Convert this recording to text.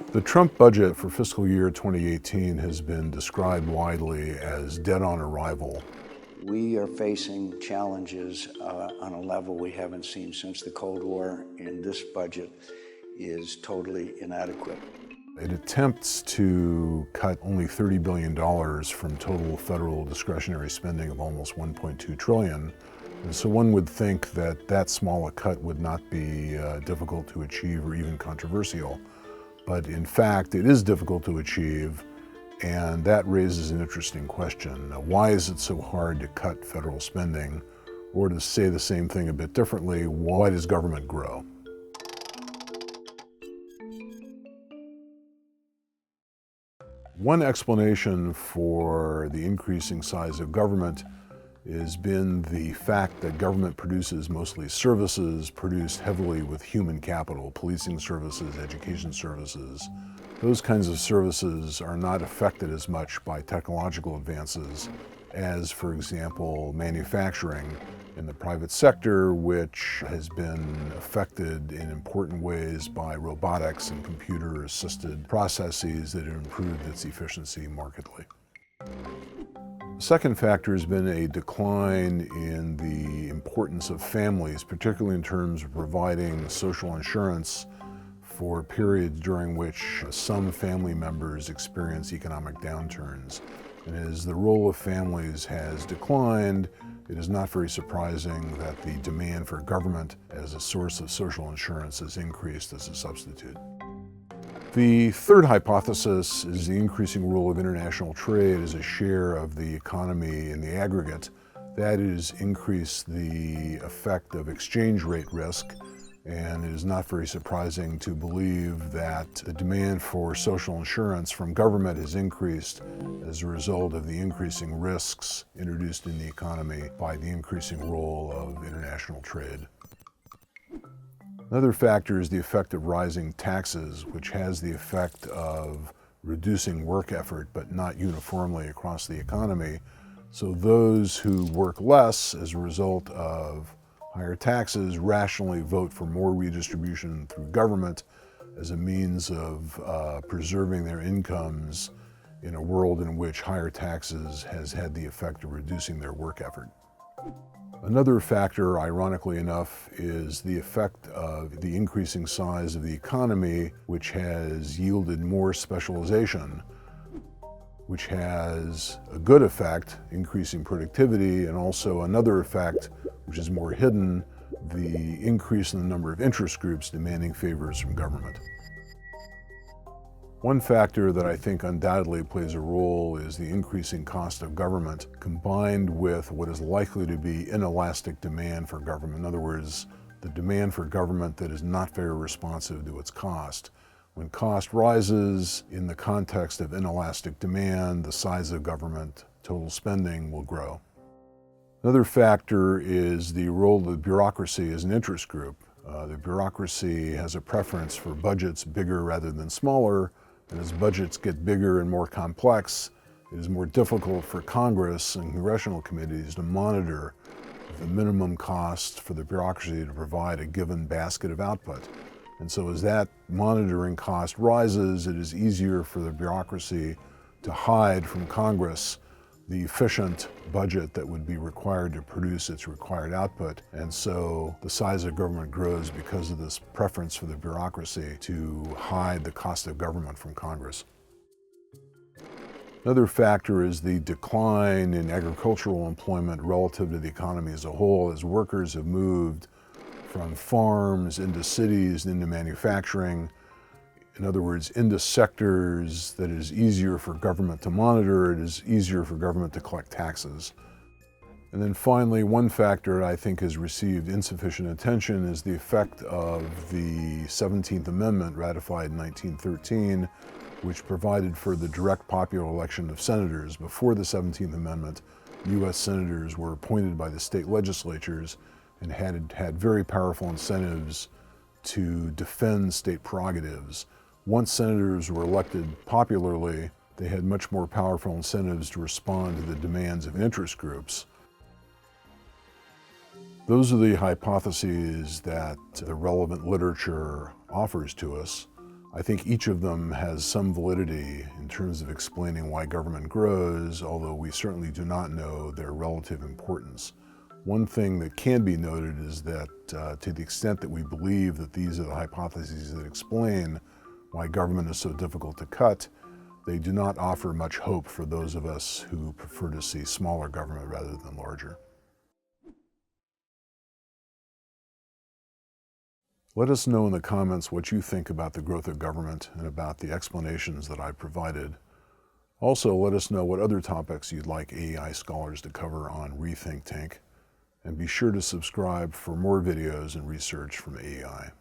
The Trump budget for fiscal year 2018 has been described widely as dead on arrival. We are facing challenges on a level we haven't seen since the Cold War, and this budget is totally inadequate. It attempts to cut only $30 billion from total federal discretionary spending of almost $1.2 trillion. And so one would think that that small a cut would not be difficult to achieve or even controversial. But in fact, it is difficult to achieve, and that raises an interesting question. Why is it so hard to cut federal spending? Or to say the same thing a bit differently, why does government grow? One explanation for the increasing size of government has been the fact that government produces mostly services produced heavily with human capital, policing services, education services. Those kinds of services are not affected as much by technological advances as, for example, manufacturing in the private sector, which has been affected in important ways by robotics and computer-assisted processes that have improved its efficiency markedly. The second factor has been a decline in the importance of families, particularly in terms of providing social insurance for periods during which some family members experience economic downturns. And as the role of families has declined, it is not very surprising that the demand for government as a source of social insurance has increased as a substitute. The third hypothesis is the increasing role of international trade as a share of the economy in the aggregate. That is, increase the effect of exchange rate risk, and it is not very surprising to believe that the demand for social insurance from government has increased as a result of the increasing risks introduced in the economy by the increasing role of international trade. Another factor is the effect of rising taxes, which has the effect of reducing work effort, but not uniformly across the economy. So those who work less as a result of higher taxes rationally vote for more redistribution through government as a means of preserving their incomes in a world in which higher taxes has had the effect of reducing their work effort. Another factor, ironically enough, is the effect of the increasing size of the economy, which has yielded more specialization, which has a good effect, increasing productivity, and also another effect, which is more hidden, the increase in the number of interest groups demanding favors from government. One factor that I think undoubtedly plays a role is the increasing cost of government combined with what is likely to be inelastic demand for government. In other words, the demand for government that is not very responsive to its cost. When cost rises in the context of inelastic demand, the size of government, total spending will grow. Another factor is the role of the bureaucracy as an interest group. The bureaucracy has a preference for budgets bigger rather than smaller. And as budgets get bigger and more complex, it is more difficult for Congress and congressional committees to monitor the minimum cost for the bureaucracy to provide a given basket of output. And so as that monitoring cost rises, it is easier for the bureaucracy to hide from Congress the efficient budget that would be required to produce its required output. And so the size of government grows because of this preference for the bureaucracy to hide the cost of government from Congress. Another factor is the decline in agricultural employment relative to the economy as a whole, as workers have moved from farms into cities, into manufacturing. In other words, into sectors that it is easier for government to monitor, it is easier for government to collect taxes. And then finally, one factor I think has received insufficient attention is the effect of the 17th Amendment ratified in 1913, which provided for the direct popular election of senators. Before the 17th Amendment, U.S. senators were appointed by the state legislatures and had very powerful incentives to defend state prerogatives. Once senators were elected popularly, they had much more powerful incentives to respond to the demands of interest groups. Those are the hypotheses that the relevant literature offers to us. I think each of them has some validity in terms of explaining why government grows, although we certainly do not know their relative importance. One thing that can be noted is that to the extent that we believe that these are the hypotheses that explain why government is so difficult to cut, they do not offer much hope for those of us who prefer to see smaller government rather than larger. Let us know in the comments what you think about the growth of government and about the explanations that I provided. Also, let us know what other topics you'd like AEI scholars to cover on reTHINK. And be sure to subscribe for more videos and research from AEI.